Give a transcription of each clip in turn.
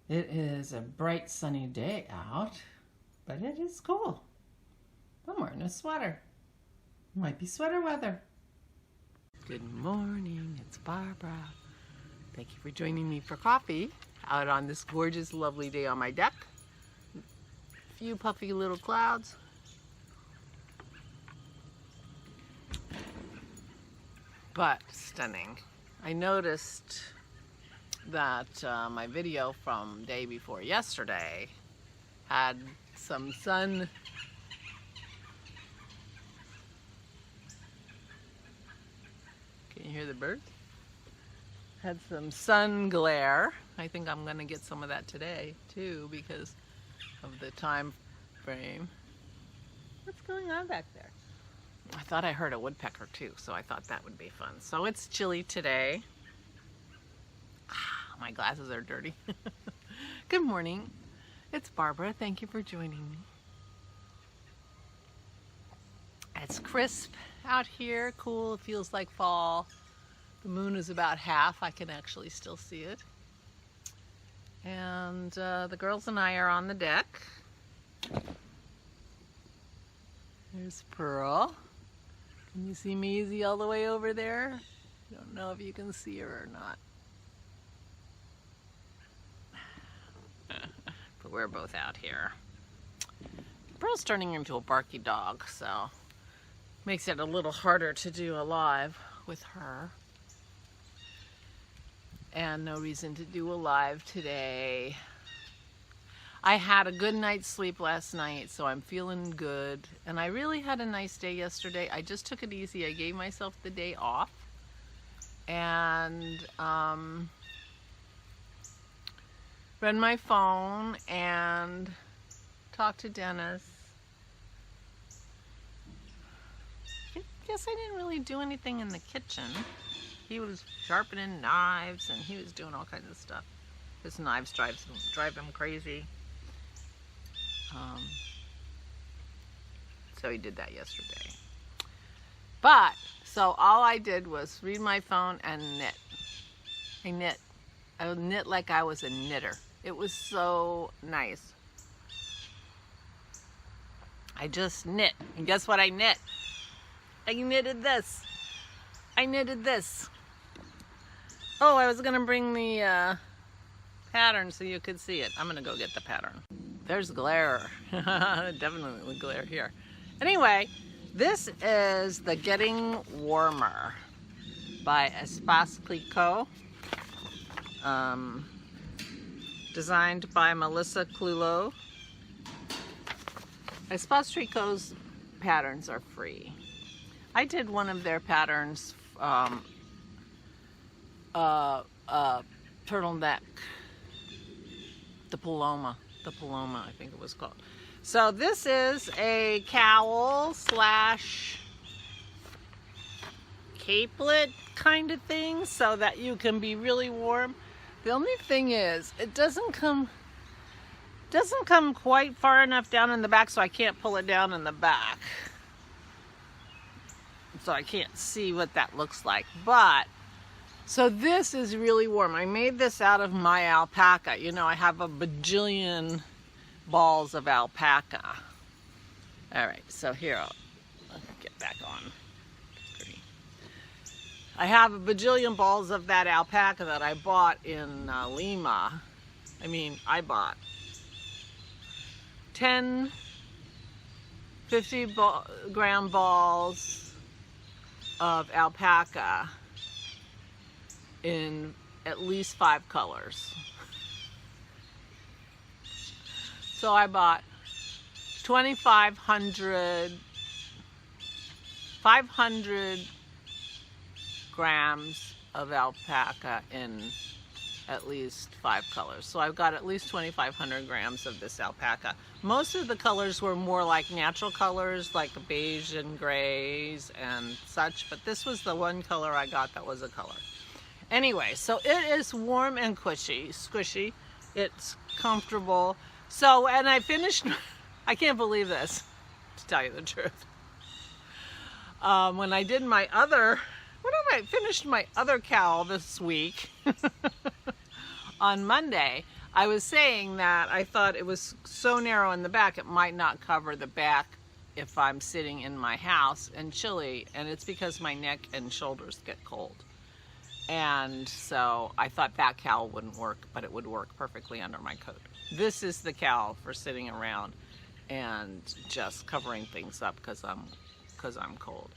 It is a bright sunny day out, but it is cool. I'm wearing a sweater. Might be sweater weather. Good morning, it's Barbara. Thank you for joining me for coffee out on this gorgeous, lovely day on my deck. A few puffy little clouds. But stunning. I noticed that my video from day before yesterday had some sun. Can you hear the birds? Had some sun glare. I think I'm gonna get some of that today too because of the time frame. What's going on back there? I thought I heard a woodpecker too, so I thought that would be fun. So it's chilly today. My glasses are dirty. Good morning. It's Barbara. Thank you for joining me. It's crisp out here, cool. It feels like fall. The moon is about half. I can actually still see it. And the girls and I are on the deck. There's Pearl. Can you see Maisie all the way over there? I don't know if you can see her or not. But we're both out here. Pearl's turning into a barky dog, so makes it a little harder to do a live with her. And no reason to do a live today. I had a good night's sleep last night, so I'm feeling good. And I really had a nice day yesterday. I just took it easy. I gave myself the day off. And read my phone and talked to Dennis. Guess I didn't really do anything in the kitchen. He was sharpening knives and he was doing all kinds of stuff. His knives drive him crazy. So he did that yesterday. But, so all I did was read my phone and knit. I knit. I knit like I was a knitter. It was so nice. I just knit. And guess what I knit? I knitted this. I knitted this. Oh, I was gonna bring the pattern so you could see it. I'm gonna go get the pattern. There's glare. Definitely glare here. Anyway, this is the Getting Warmer by Espace Clicquot. Designed by Melissa Clulot. Espace Clicquot's patterns are free. I did one of their patterns, turtleneck, the Paloma, I think it was called. So this is a cowl slash capelet kind of thing so that you can be really warm. The only thing is, it doesn't come quite far enough down in the back, so I can't pull it down in the back. So I can't see what that looks like. But, so this is really warm. I made this out of my alpaca. You know, I have a bajillion balls of alpaca. All right, so here, I'll get back on. I have a bajillion balls of that alpaca that I bought in Lima. I bought 10 50-gram balls of alpaca in at least 5 colors. So I bought 500 grams of alpaca in at least 5 colors. So I've got at least 2,500 grams of this alpaca. Most of the colors were more like natural colors, like beige and grays and such, but this was the one color I got that was a color. Anyway, so it is warm and squishy. It's comfortable. So, and I finished, I can't believe this, to tell you the truth. When I did my other, finished my other cowl this week, on Monday, I was saying that I thought it was so narrow in the back, it might not cover the back if I'm sitting in my house and chilly, and it's because my neck and shoulders get cold. And so I thought that cowl wouldn't work, but it would work perfectly under my coat. This is the cowl for sitting around and just covering things up because I'm cold.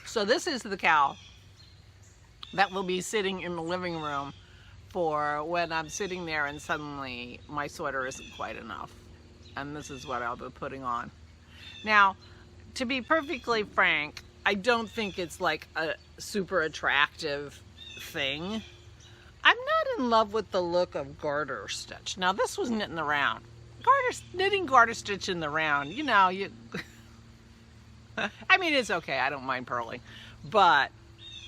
So this is the cowl that will be sitting in the living room for when I'm sitting there and suddenly my sweater isn't quite enough. And this is what I'll be putting on. Now, to be perfectly frank, I don't think it's like a super attractive thing. I'm not in love with the look of garter stitch. Now, this was knitting around. Knitting garter stitch in the round, you know, I mean, it's okay. I don't mind purling. But,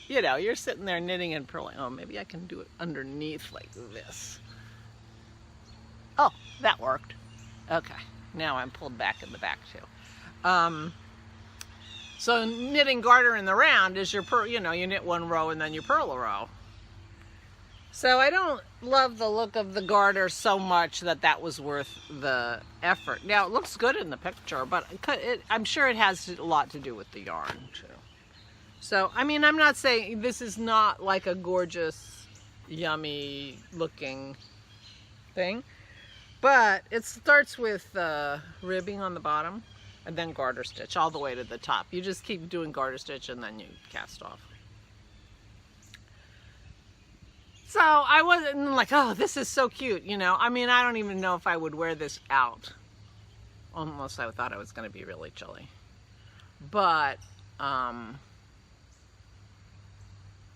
you know, you're sitting there knitting and purling. Oh, maybe I can do it underneath like this. Oh, that worked. Okay. Now I'm pulled back in the back too. So knitting garter in the round is your you know, you knit one row and then you purl a row. So I don't love the look of the garter so much that was worth the effort. Now it looks good in the picture, but I'm sure it has a lot to do with the yarn too. So, I mean, I'm not saying this is not like a gorgeous, yummy looking thing, but it starts with ribbing on the bottom and then garter stitch all the way to the top. You just keep doing garter stitch and then you cast off. So I wasn't like, oh, this is so cute, you know. I mean, I don't even know if I would wear this out unless I thought it was going to be really chilly. But,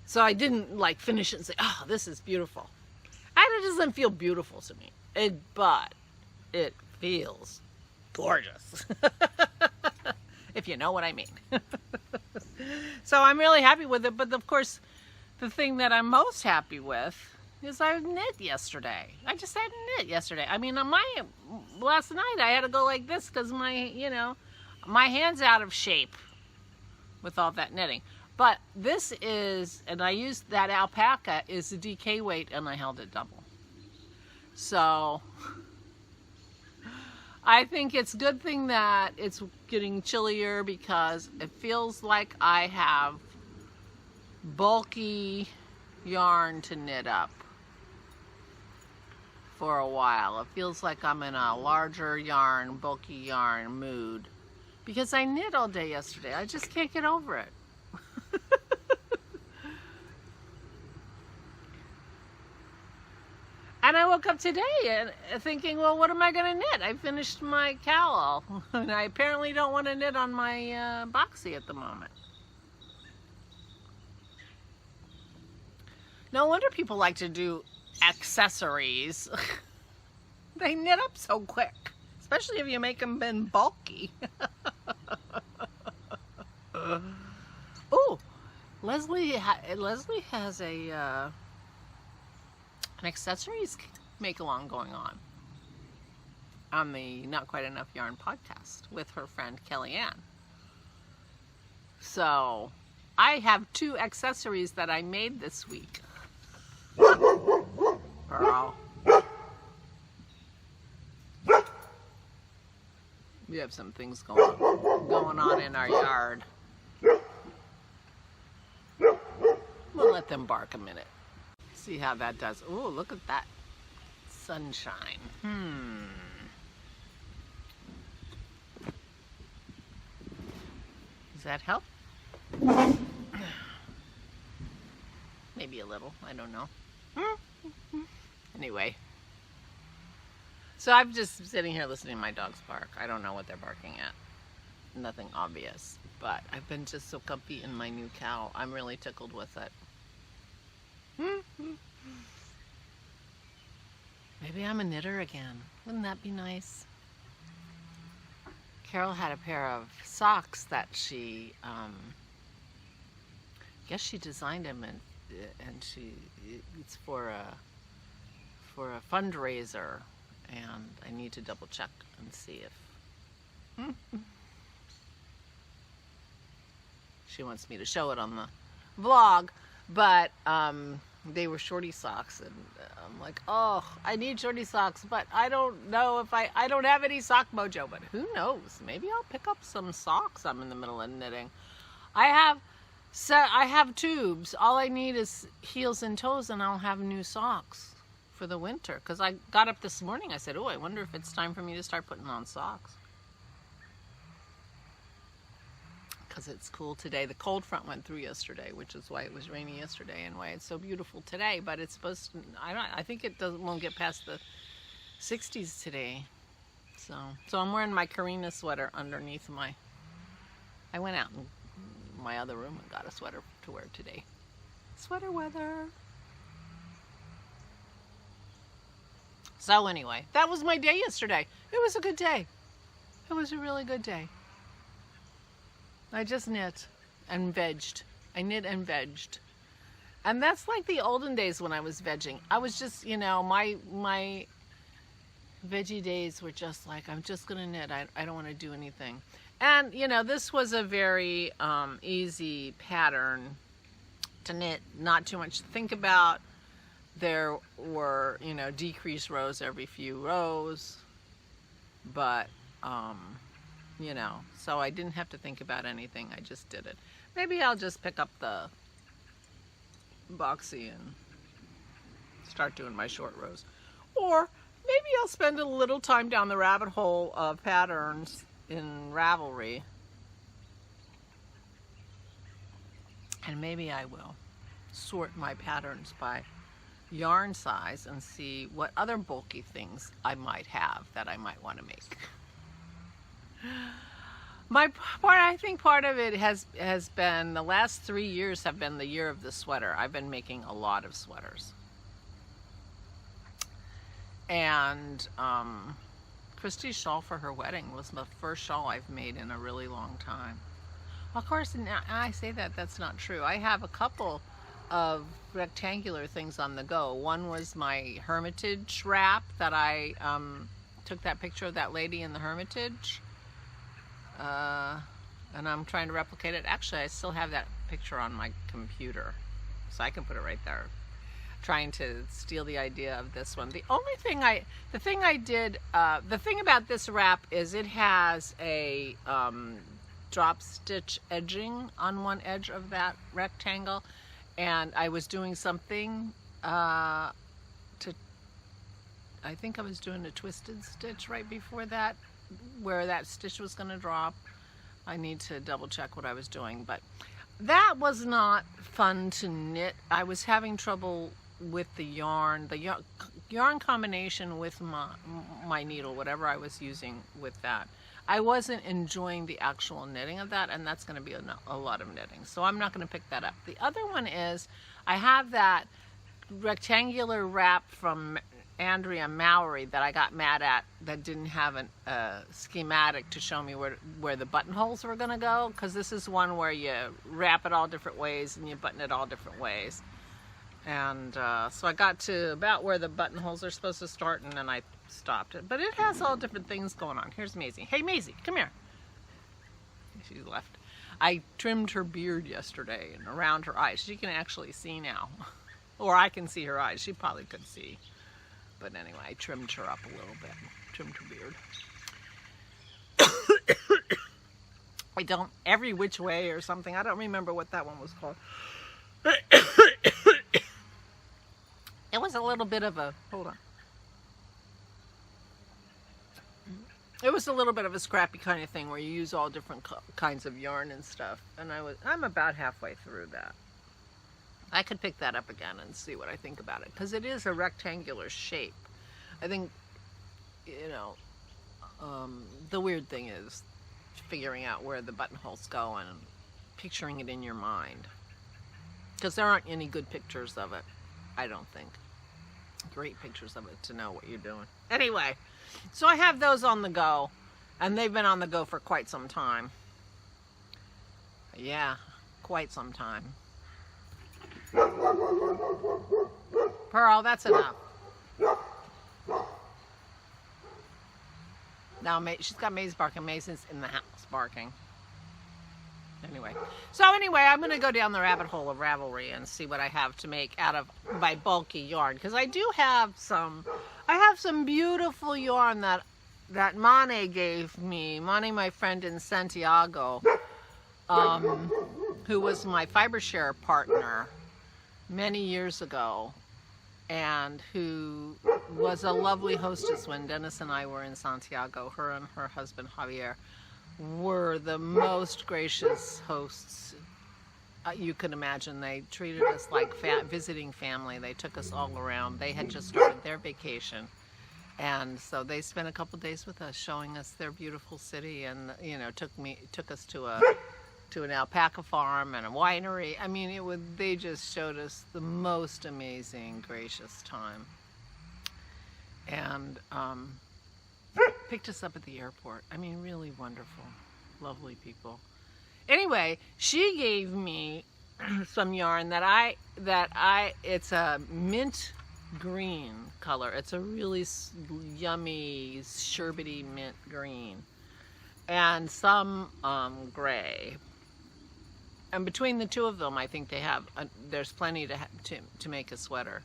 so I didn't like finish it and say, oh, this is beautiful. And it doesn't feel beautiful to me, but it feels gorgeous. If you know what I mean. So I'm really happy with it, but of course, the thing that I'm most happy with is I knit yesterday. I just had to knit yesterday. I mean, last night I had to go like this because my hand's out of shape with all that knitting. But this is, and I used that alpaca, is a DK weight, and I held it double. So I think it's a good thing that it's getting chillier because it feels like I have bulky yarn to knit up for a while. It feels like I'm in a larger yarn, bulky yarn mood because I knit all day yesterday. I just can't get over it. And I woke up today and thinking, well, what am I going to knit? I finished my cowl and I apparently don't want to knit on my boxy at the moment. No wonder people like to do accessories. They knit up so quick, especially if you make them bend bulky. Oh, Leslie has an accessories make-along going on the Not Quite Enough Yarn podcast with her friend Kellyanne. So I have 2 accessories that I made this week. Pearl. We have some things going on in our yard. We'll let them bark a minute. See how that does. Oh, look at that sunshine. Does that help? Maybe a little. I don't know. Anyway. So I'm just sitting here listening to my dogs bark. I don't know what they're barking at. Nothing obvious. But I've been just so comfy in my new cowl. I'm really tickled with it. Maybe I'm a knitter again. Wouldn't that be nice? Carol had a pair of socks that she, guess she designed them and it's for a fundraiser, and I need to double check and see if she wants me to show it on the vlog, but they were shorty socks, and I'm like, oh, I need shorty socks, but I don't know if I don't have any sock mojo, but who knows? Maybe I'll pick up some socks. I'm in the middle of knitting. I have tubes. All I need is heels and toes, and I'll have new socks for the winter. Because I got up this morning, I said, oh, I wonder if it's time for me to start putting on socks. Because it's cool today. The cold front went through yesterday, which is why it was rainy yesterday and why it's so beautiful today. But it's supposed to, I think it won't get past the 60s today. So I'm wearing my Karina sweater underneath I went out in my other room and got a sweater to wear today. Sweater weather. So anyway, that was my day yesterday. It was a good day. It was a really good day. I just knit and vegged. I knit and vegged. And that's like the olden days when I was vegging. I was just, my veggie days were just like, I'm just going to knit. I don't want to do anything. And, this was a very easy pattern to knit. Not too much to think about. There were, decreased rows every few rows. But, so I didn't have to think about anything. I just did it. Maybe I'll just pick up the boxy and start doing my short rows. Or maybe I'll spend a little time down the rabbit hole of patterns in Ravelry. And maybe I will sort my patterns by yarn size and see what other bulky things I might have that I might want to make. I think part of it has been, the last 3 years have been the year of the sweater. I've been making a lot of sweaters. And Christy's shawl for her wedding was the first shawl I've made in a really long time. Of course, now I say that's not true. I have a couple of rectangular things on the go. One was my Hermitage wrap that I took that picture of that lady in the Hermitage. And I'm trying to replicate it. Actually, I still have that picture on my computer, so I can put it right there. Trying to steal the idea of this one. The thing about this wrap is it has a drop stitch edging on one edge of that rectangle, and I was doing something I think I was doing a twisted stitch right before that, where that stitch was going to drop. I need to double check what I was doing, but that was not fun to knit. I was having trouble with the yarn combination with my needle, whatever I was using with that. I wasn't enjoying the actual knitting of that, and that's going to be a lot of knitting, so I'm not going to pick that up. The other one is I have that rectangular wrap from Andrea Mallory that I got mad at, that didn't have a schematic to show me where the buttonholes were going to go, because this is one where you wrap it all different ways and you button it all different ways. And so I got to about where the buttonholes are supposed to start, and then I stopped it. But it has all different things going on. Here's Maisie. Hey, Maisie, come here. She's left. I trimmed her beard yesterday and around her eyes. She can actually see now. Or I can see her eyes. She probably could see. But anyway, I trimmed her up a little bit. Trimmed her beard. I don't, every which way or something. I don't remember what that one was called. It was a little bit of a, hold on. It was a little bit of a scrappy kind of thing where you use all different kinds of yarn and stuff. And I'm about halfway through that. I could pick that up again and see what I think about it, because it is a rectangular shape. I think, the weird thing is figuring out where the buttonholes go and picturing it in your mind, because there aren't any good pictures of it, I don't think. Great pictures of it to know what you're doing. Anyway, so I have those on the go, and they've been on the go for quite some time. Yeah, quite some time. Pearl, that's enough. Now, she's got Maze barking. Mason's in the house barking. Anyway, I'm going to go down the rabbit hole of Ravelry and see what I have to make out of my bulky yarn, because I do have some. I have some beautiful yarn that Mane gave me. Mane, my friend in Santiago, who was my fiber share partner many years ago, and who was a lovely hostess when Dennis and I were in Santiago. Her and her husband Javier were the most gracious hosts you could imagine. They treated us like visiting family. They took us all around. They had just started their vacation, and so they spent a couple days with us, showing us their beautiful city, and took us to an alpaca farm and a winery. I mean, they just showed us the most amazing, gracious time, and picked us up at the airport. I mean, really wonderful, lovely people. Anyway, she gave me some yarn it's a mint green color. It's a really yummy, sherbety mint green, and some gray. And between the two of them, I think there's plenty to make a sweater.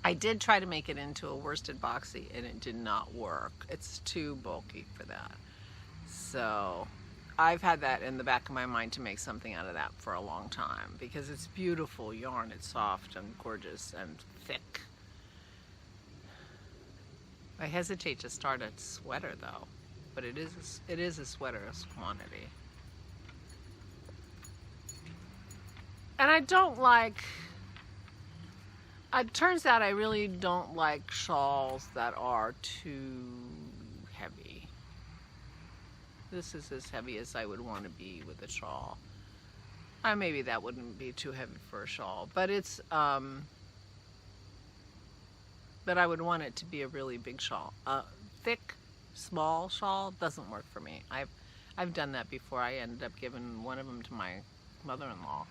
I did try to make it into a worsted boxy, and it did not work. It's too bulky for that. So I've had that in the back of my mind to make something out of that for a long time, because it's beautiful yarn. It's soft and gorgeous and thick. I hesitate to start a sweater though, but it is a sweater quantity. And I don't like. It turns out I really don't like shawls that are too heavy. This is as heavy as I would want to be with a shawl. Maybe that wouldn't be too heavy for a shawl, but it's but I would want it to be a really big shawl. Thick, small shawl doesn't work for me. I've done that before. I ended up giving one of them to my mother-in-law.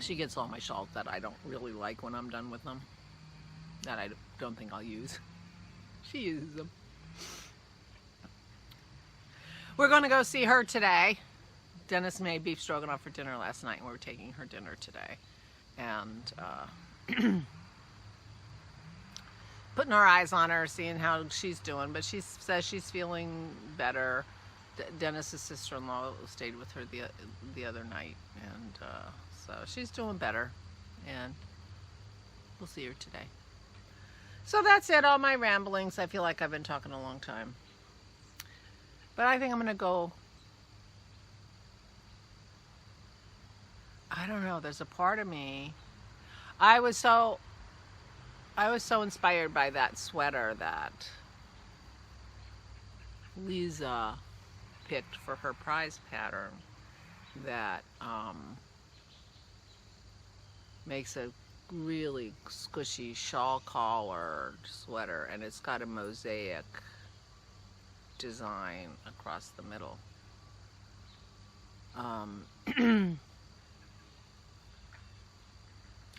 She gets all my shawls that I don't really like when I'm done with them, that I don't think I'll use. She uses them. We're going to go see her today. Dennis made beef stroganoff for dinner last night, and we're taking her dinner today. And putting our eyes on her, seeing how she's doing. But she says she's feeling better. Dennis's sister-in-law stayed with her the other night, and so she's doing better, and we'll see her today. So that's it, all my ramblings. I feel like I've been talking a long time, but I think I'm gonna go. I don't know, there's a part of me, I was so inspired by that sweater that Lisa picked for her prize pattern, that makes a really squishy shawl collar sweater, and it's got a mosaic design across the middle.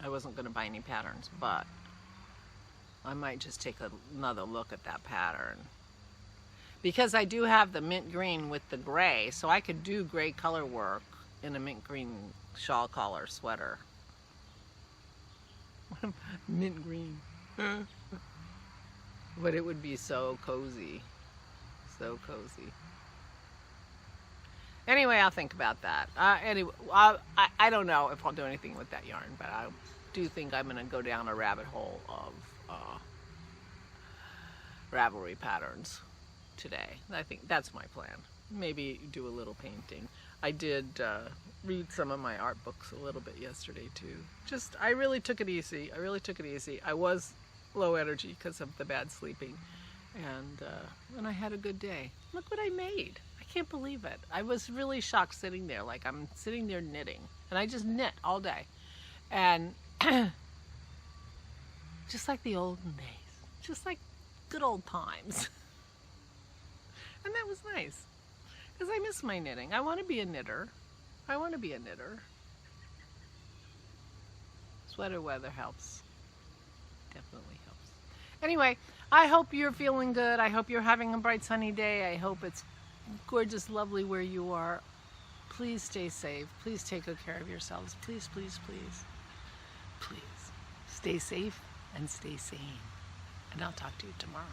I wasn't going to buy any patterns, but I might just take another look at that pattern, because I do have the mint green with the gray, so I could do gray color work in a mint green shawl collar sweater. Mint green. But it would be so cozy. So cozy. Anyway, I'll think about that. Anyway, I don't know if I'll do anything with that yarn, but I do think I'm going to go down a rabbit hole of Ravelry patterns today. I think that's my plan. Maybe do a little painting. I did read some of my art books a little bit yesterday too. I really took it easy. I was low energy because of the bad sleeping, and I had a good day. Look what I made. I can't believe it. I was really shocked sitting there. Like, I'm sitting there knitting, and I just knit all day, and just like the olden days, just like good old times. And that was nice, because I miss my knitting. I want to be a knitter. Sweater weather helps. Definitely helps. Anyway, I hope you're feeling good. I hope you're having a bright sunny day. I hope it's gorgeous, lovely where you are. Please stay safe. Please take good care of yourselves. Please, please, please, please stay safe and stay sane. And I'll talk to you tomorrow.